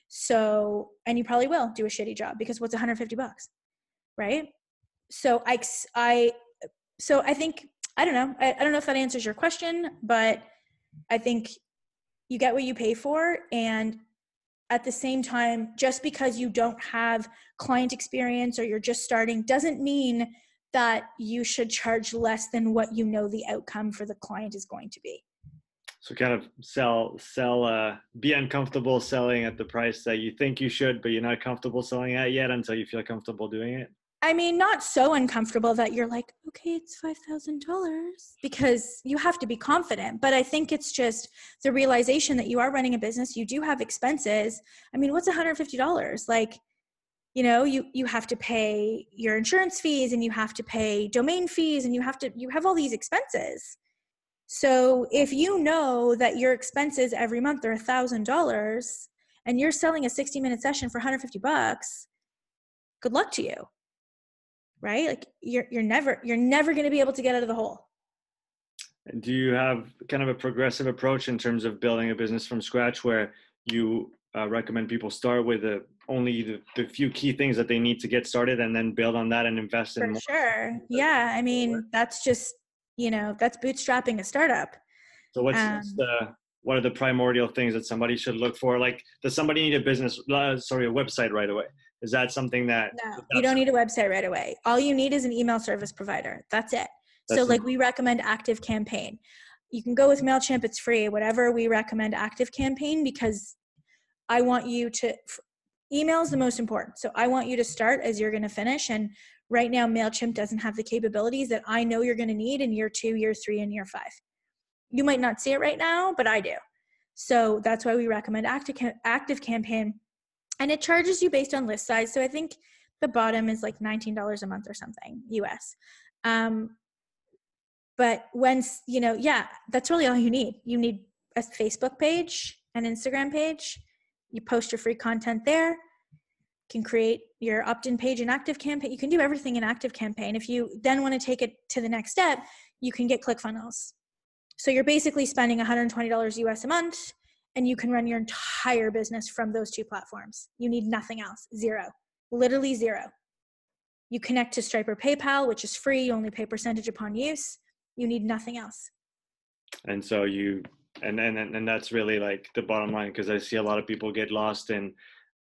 So, and you probably will do a shitty job, because what's $150, right? So I think, I don't know. I don't know if that answers your question, but I think you get what you pay for. And at the same time, just because you don't have client experience or you're just starting doesn't mean that you should charge less than what the outcome for the client is going to be. So kind of be uncomfortable selling at the price that you think you should, but you're not comfortable selling at yet until you feel comfortable doing it. I mean, not so uncomfortable that you're like, okay, it's $5,000, because you have to be confident. But I think it's just the realization that you are running a business. You do have expenses. I mean, what's $150? Like, you know, you have to pay your insurance fees, and you have to pay domain fees, and you have all these expenses. So if you know that your expenses every month are $1,000 and you're selling a 60-minute session for $150, good luck to you. Right? Like you're never going to be able to get out of the hole. Do you have kind of a progressive approach in terms of building a business from scratch, where you recommend people start with only the few key things that they need to get started, and then build on that and invest in more? For sure. Yeah. I mean, that's just, that's bootstrapping a startup. So what are the primordial things that somebody should look for? Like, does somebody need a website right away? Is that something that... No, you don't need a website right away. All you need is an email service provider. That's it. So like we recommend ActiveCampaign. You can go with MailChimp, it's free. Whatever, we recommend ActiveCampaign, because I want you to... Email is the most important. So I want you to start as you're going to finish. And right now, MailChimp doesn't have the capabilities that I know you're going to need in year 2, year 3, and year 5. You might not see it right now, but I do. So that's why we recommend ActiveCampaign. And it charges you based on list size. So I think the bottom is like $19 a month or something, US. But that's really all you need. You need a Facebook page, an Instagram page. You post your free content there. You can create your opt-in page in ActiveCampaign. You can do everything in ActiveCampaign. If you then want to take it to the next step, you can get ClickFunnels. So you're basically spending $120 US a month, and you can run your entire business from those 2 platforms. You need nothing else. Zero. Literally zero. You connect to Stripe or PayPal, which is free. You only pay percentage upon use. You need nothing else. And so and that's really like the bottom line, because I see a lot of people get lost in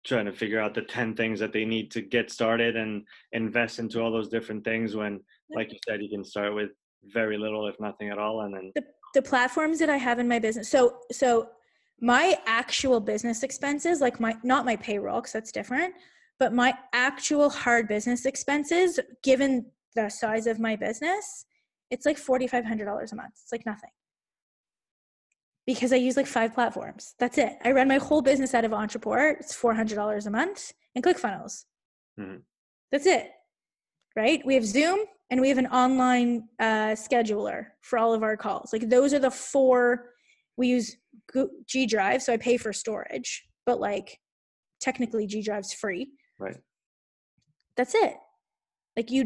trying to figure out the 10 things that they need to get started and invest into all those different things, when, like you said, you can start with very little, if nothing at all. And then the platforms that I have in my business. So my actual business expenses, like not my payroll, because that's different, but my actual hard business expenses, given the size of my business, it's like $4,500 a month. It's like nothing. Because I use like 5 platforms. That's it. I run my whole business out of Entreport. It's $400 a month, and ClickFunnels. Mm-hmm. That's it. Right? We have Zoom, and we have an online scheduler for all of our calls. Like those are the 4. We use G Drive, so I pay for storage, but like technically G Drive's free. Right. That's it. Like you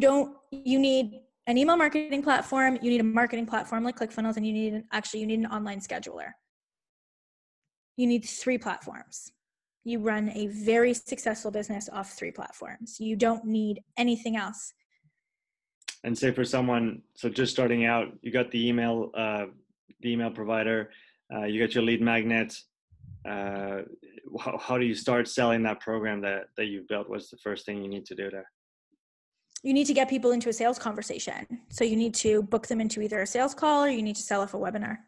need an email marketing platform, you need a marketing platform like ClickFunnels, and you need an online scheduler. You need 3 platforms. You run a very successful business off 3 platforms. You don't need anything else. And say for someone, so just starting out, you got the email provider, you got your lead magnets. How do you start selling that program that you've built? What's the first thing you need to do there? You need to get people into a sales conversation. So you need to book them into either a sales call, or you need to sell off a webinar.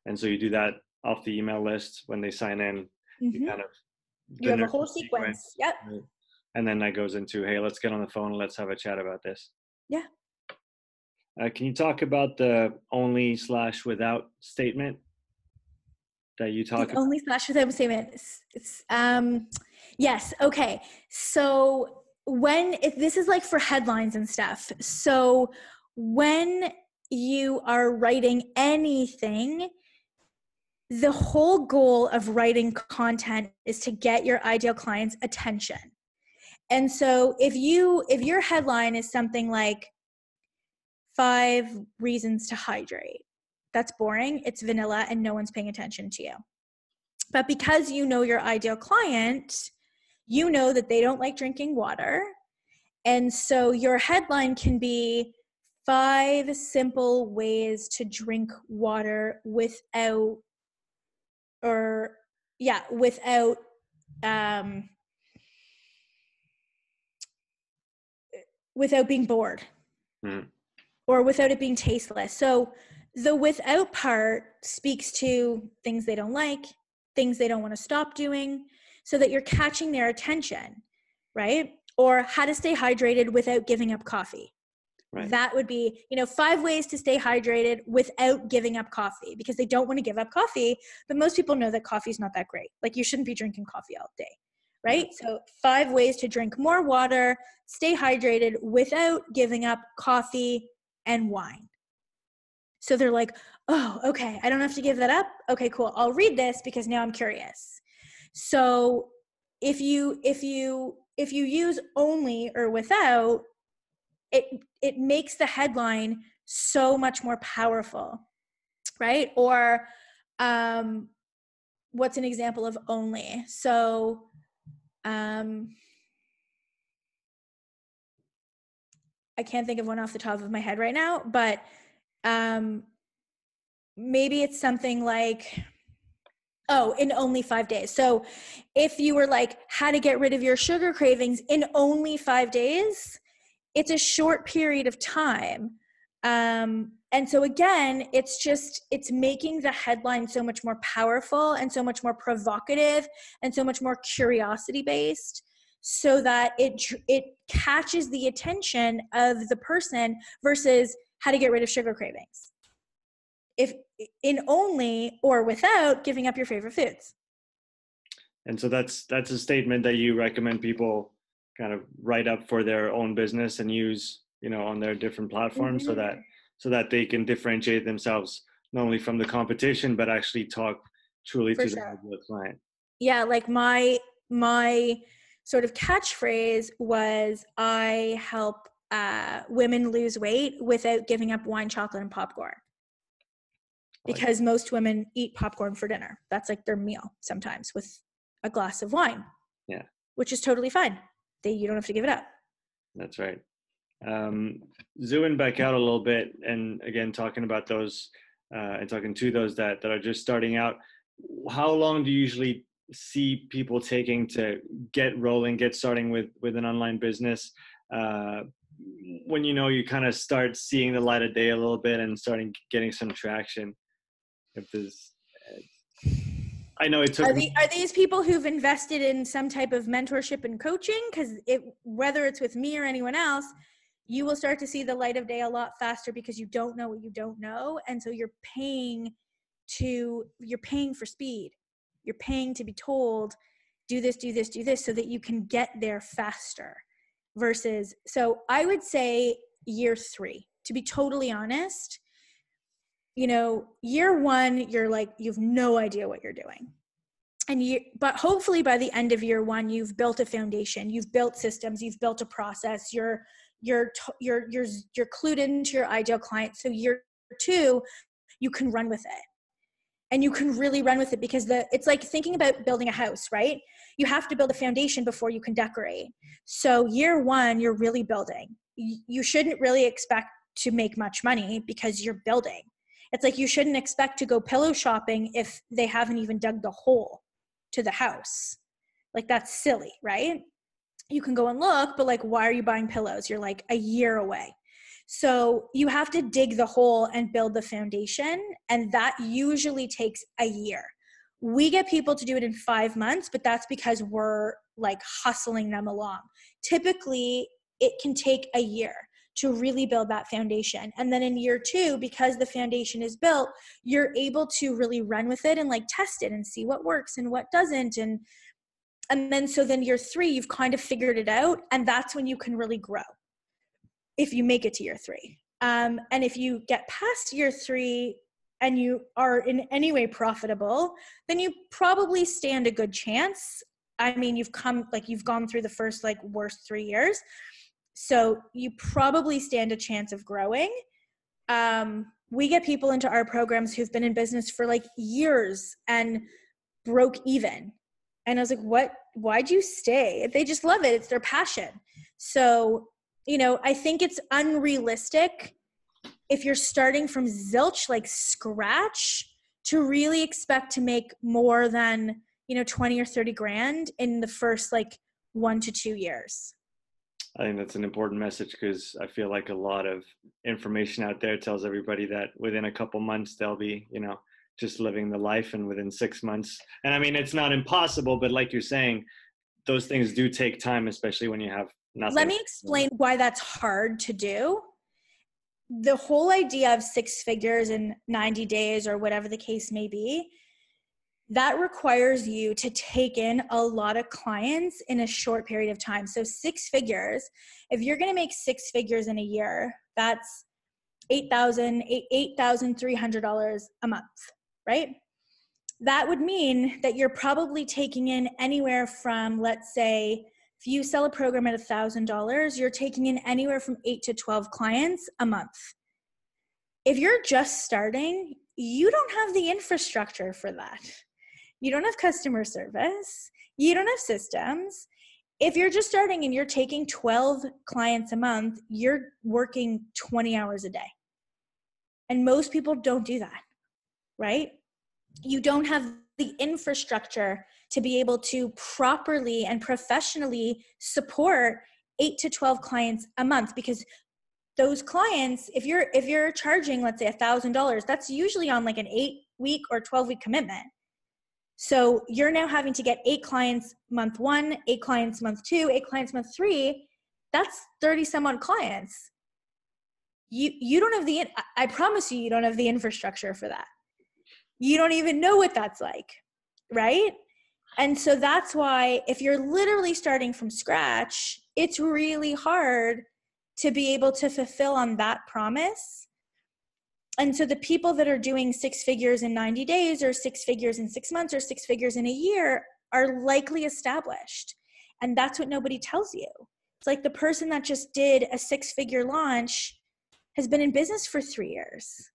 And so you do that off the email list when they sign in. Mm-hmm. You have a whole sequence. Yep. And then that goes into, hey, let's get on the phone and let's have a chat about this. Yeah. Can you talk about the only/without statement that you talk about? Only/without statement. Yes. Okay. So this is like for headlines and stuff. So when you are writing anything, the whole goal of writing content is to get your ideal client's attention. And so if your headline is something like 5 reasons to hydrate, that's boring, it's vanilla, and no one's paying attention to you. But because you know your ideal client, you know that they don't like drinking water. And so your headline can be 5 simple ways to drink water without being bored. Mm. Or without it being tasteless. So the without part speaks to things they don't like, things they don't want to stop doing, so that you're catching their attention, right? or how to stay hydrated without giving up coffee. Right. That would be, 5 ways to stay hydrated without giving up coffee, because they don't want to give up coffee. But most people know that coffee is not that great. Like, you shouldn't be drinking coffee all day, right? Yeah. So 5 ways to drink more water, stay hydrated without giving up coffee and wine. So they're like, oh, okay, I don't have to give that up. Okay, cool. I'll read this because now I'm curious. So if you use only or without, it makes the headline so much more powerful, right? Or what's an example of only? So I can't think of one off the top of my head right now, but maybe it's something like, in only 5 days. So if you were like, how to get rid of your sugar cravings in only 5 days, it's a short period of time. And so again, it's making the headline so much more powerful and so much more provocative and so much more curiosity based, so that it catches the attention of the person versus how to get rid of sugar cravings. If in only or without giving up your favorite foods. And so that's a statement that you recommend people kind of write up for their own business and use, on their different platforms, mm-hmm. so that they can differentiate themselves not only from the competition, but actually talk truly for to sure. The client. Yeah. Like my sort of catchphrase was, I help women lose weight without giving up wine, chocolate, and popcorn. Because most women eat popcorn for dinner. That's like their meal sometimes, with a glass of wine. Yeah. Which is totally fine. You don't have to give it up. That's right. Zooming back out a little bit, and again, talking about those and talking to those that are just starting out, how long do you usually see people taking to get rolling, get starting with an online business? When you kind of start seeing the light of day a little bit and starting getting some traction? If there's, I know it took. Are these people who've invested in some type of mentorship and coaching? Because whether it's with me or anyone else, you will start to see the light of day a lot faster, because you don't know what you don't know, and so you're paying for speed. You're paying to be told, do this, do this, do this, so that you can get there faster. So I would say year 3, to be totally honest. Year 1, you're like, you have no idea what you're doing. But hopefully by the end of year 1, you've built a foundation, you've built systems, you've built a process, you're clued into your ideal client. So year 2, you can run with it. And you can really run with it, because it's like thinking about building a house, right? You have to build a foundation before you can decorate. So year 1, you're really building. You shouldn't really expect to make much money, because you're building. It's like, you shouldn't expect to go pillow shopping if they haven't even dug the hole to the house. Like, that's silly, right? You can go and look, but like, why are you buying pillows? You're like a year away. So you have to dig the hole and build the foundation. And that usually takes a year. We get people to do it in 5 months, but that's because we're like hustling them along. Typically, it can take a year to really build that foundation. And then in year 2, because the foundation is built, you're able to really run with it and like test it and see what works and what doesn't. And then year 3, you've kind of figured it out. And that's when you can really grow, if you make it to year 3. And if you get past year 3 and you are in any way profitable, then you probably stand a good chance. I mean, you've gone through the first like worst 3 years. So you probably stand a chance of growing. We get people into our programs who've been in business for like years and broke even. And I was like, why'd you stay? They just love it. It's their passion. So, I think it's unrealistic if you're starting from zilch, like scratch, to really expect to make more than, 20 or 30 grand in the first like 1 to 2 years. I think that's an important message, because I feel like a lot of information out there tells everybody that within a couple months they'll be, just living the life, and within 6 months. And I mean, it's not impossible, but like you're saying, those things do take time, especially when you have, Let me explain why that's hard to do. The whole idea of 6 figures in 90 days or whatever the case may be, that requires you to take in a lot of clients in a short period of time. So 6 figures, if you're going to make 6 figures in a year, that's $8,300 a month, right? That would mean that you're probably taking in anywhere from, let's say, if you sell a program at $1,000, you're taking in anywhere from 8 to 12 clients a month. If you're just starting, you don't have the infrastructure for that. You don't have customer service. You don't have systems. If you're just starting and you're taking 12 clients a month, you're working 20 hours a day. And most people don't do that, right? You don't have the infrastructure to be able to properly and professionally support 8 to 12 clients a month, because those clients, if you're charging, let's say $1,000, that's usually on like an 8-week or 12-week commitment. So you're now having to get 8 clients month 1, 8 clients month 2, 8 clients month 3. That's 30 some odd clients. You don't have I promise you don't have the infrastructure for that. You don't even know what that's like, right? And so that's why if you're literally starting from scratch, it's really hard to be able to fulfill on that promise. And so the people that are doing 6 figures in 90 days or 6 figures in 6 months or 6 figures in a year are likely established. And that's what nobody tells you. It's like the person that just did a 6-figure launch has been in business for 3 years,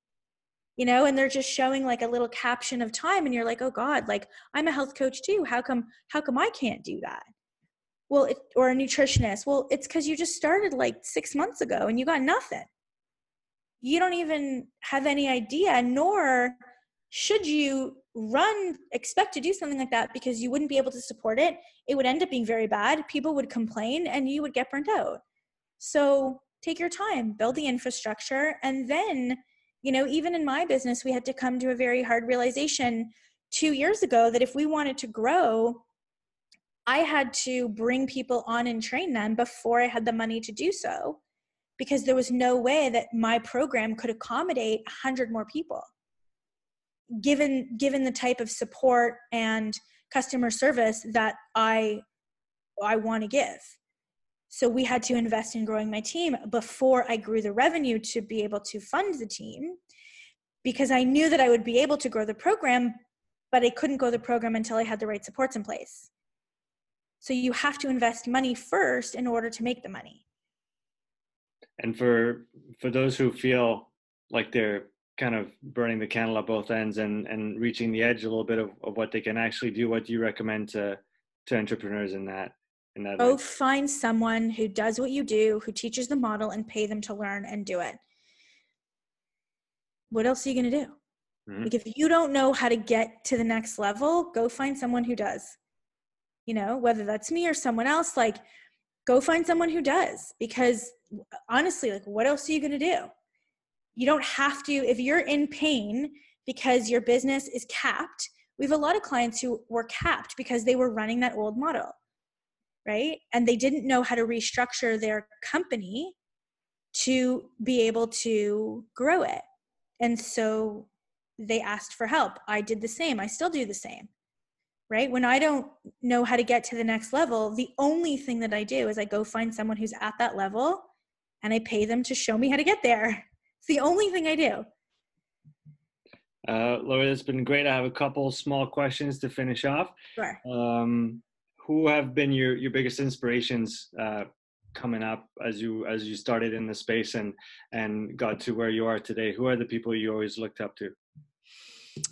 and they're just showing like a little caption of time. And you're like, oh God, like I'm a health coach too. How come I can't do that? Well, or a nutritionist. Well, it's because you just started like 6 months ago and you got nothing. You don't even have any idea, nor should you expect to do something like that, because you wouldn't be able to support it. It would end up being very bad. People would complain and you would get burnt out. So take your time, build the infrastructure. And then, even in my business, we had to come to a very hard realization 2 years ago that if we wanted to grow, I had to bring people on and train them before I had the money to do so, because there was no way that my program could accommodate 100 more people, given the type of support and customer service that I want to give. So we had to invest in growing my team before I grew the revenue to be able to fund the team, because I knew that I would be able to grow the program, but I couldn't grow the program until I had the right supports in place. So you have to invest money first in order to make the money. And for those who feel like they're kind of burning the candle at both ends and reaching the edge a little bit of what they can actually do, what do you recommend to entrepreneurs in that? Go find someone who does what you do, who teaches the model, and pay them to learn and do it. What else are you going to do? Mm-hmm. Like if you don't know how to get to the next level, go find someone who does. Whether that's me or someone else, like go find someone who does, because honestly, like what else are you going to do? You don't have to, if you're in pain because your business is capped. We have a lot of clients who were capped because they were running that old model, right? And they didn't know how to restructure their company to be able to grow it. And so they asked for help. I did the same. I still do the same, right? When I don't know how to get to the next level, the only thing that I do is I go find someone who's at that level and I pay them to show me how to get there. It's the only thing I do. Laura, it's been great. I have a couple small questions to finish off. Sure. Who have been your biggest inspirations coming up as you started in the space and got to where you are today? Who are the people you always looked up to?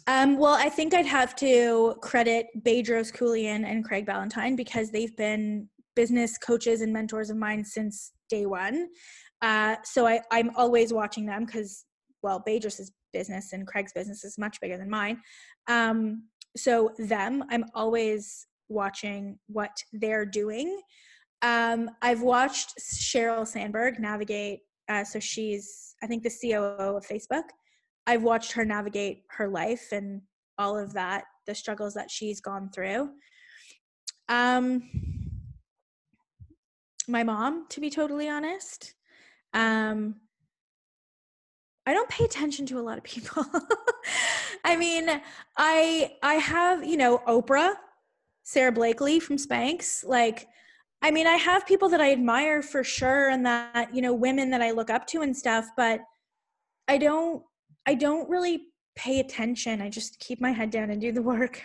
Well, I think I'd have to credit Bedros Keuilian and Craig Ballantyne, because they've been business coaches and mentors of mine since day one. So I'm always watching them because, well, Bedros' business and Craig's business is much bigger than mine. So I'm always watching what they're doing. I've watched Sheryl Sandberg navigate. So she's, I think, the COO of Facebook. I've watched her navigate her life and all of that, the struggles that she's gone through. My mom, to be totally honest. Um, I don't pay attention to a lot of people. I mean, I have, you know, Oprah, Sarah Blakely from Spanx. Like, I mean, I have people that I admire for sure, and that, you know, women that I look up to and stuff, but I don't I don't really pay attention. I just keep my head down and do the work.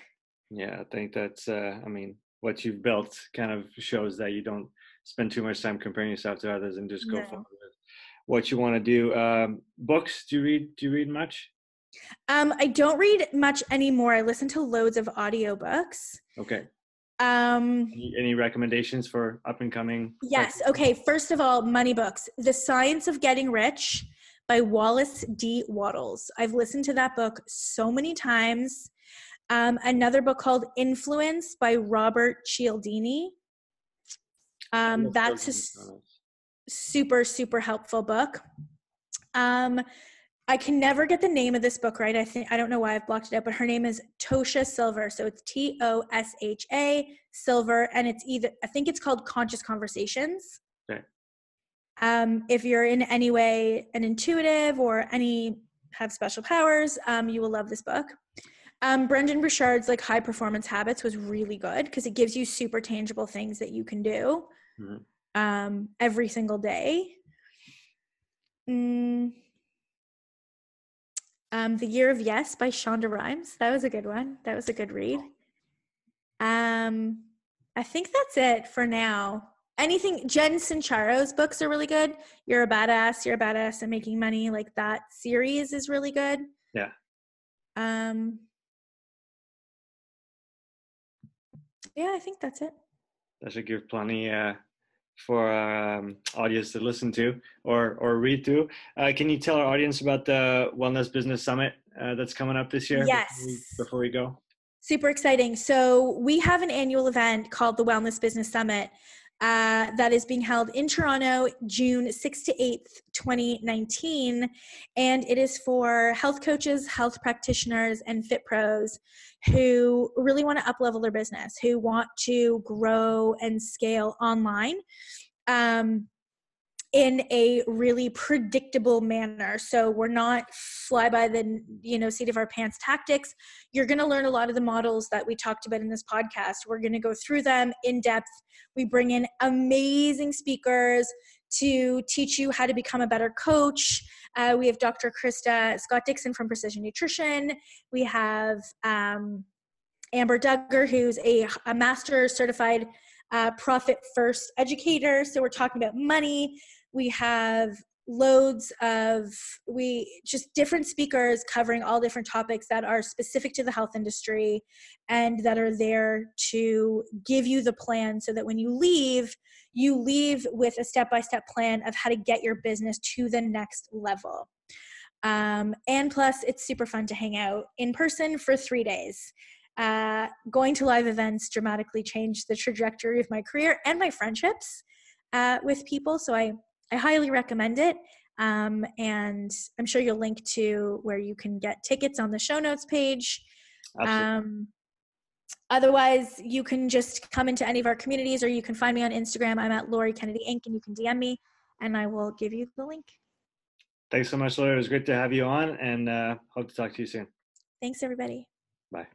Yeah, I think that's, I mean, what you've built kind of shows that you don't spend too much time comparing yourself to others and just go forward No. with what you want to do. Books, do you read much? I don't read much anymore. I listen to loads of audiobooks. Okay. Um, Any recommendations for up and coming yes. practitioners? Okay. First of all, money books. The Science of Getting Rich by Wallace D. Wattles. I've listened to that book so many times. Another book called Influence by Robert Cialdini. That's a super, super helpful book. Um, I can never get the name of this book right. I don't know why I've blocked it out, but her name is Tosha Silver. So it's Tosha Silver, and I think it's called Conscious Conversations. Okay. If you're in any way an intuitive or have special powers, you will love this book. Brendan Burchard's like High Performance Habits was really good because it gives you super tangible things that you can do every single day. The Year of Yes by Shonda Rhimes. That was a good one. That was a good read. I think that's it for now. Anything, Jen Sincharo's books are really good. You're a Badass and Making Money. Like that series is really good. Yeah. Yeah, I think that's it. That should give plenty for our audience to listen to or read through. Can you tell our audience about the Wellness Business Summit that's coming up this year? Yes. Before we go. Super exciting. So we have an annual event called the Wellness Business Summit that is being held in Toronto, June 6th to 8th, 2019. And it is for health coaches, health practitioners, and fit pros who really want to up-level their business, who want to grow and scale online. In a really predictable manner. So we're not fly by the seat of our pants tactics. You're going to learn a lot of the models that we talked about in this podcast. We're going to go through them in depth. We bring in amazing speakers to teach you how to become a better coach. We have Dr. Scott Dixon from Precision Nutrition. We have Amber Duggar, who's a master certified profit first educator. So we're talking about money. We have loads of different speakers covering all different topics that are specific to the health industry and that are there to give you the plan so that when you leave with a step-by-step plan of how to get your business to the next level. And plus, it's super fun to hang out in person for 3 days. Going to live events dramatically changed the trajectory of my career and my friendships with people. So I highly recommend it. And I'm sure you'll link to where you can get tickets on the show notes page. Otherwise, you can just come into any of our communities, or you can find me on Instagram. I'm at Lori Kennedy Inc. and you can DM me and I will give you the link. Thanks so much, Lori. It was great to have you on, and hope to talk to you soon. Thanks, everybody. Bye.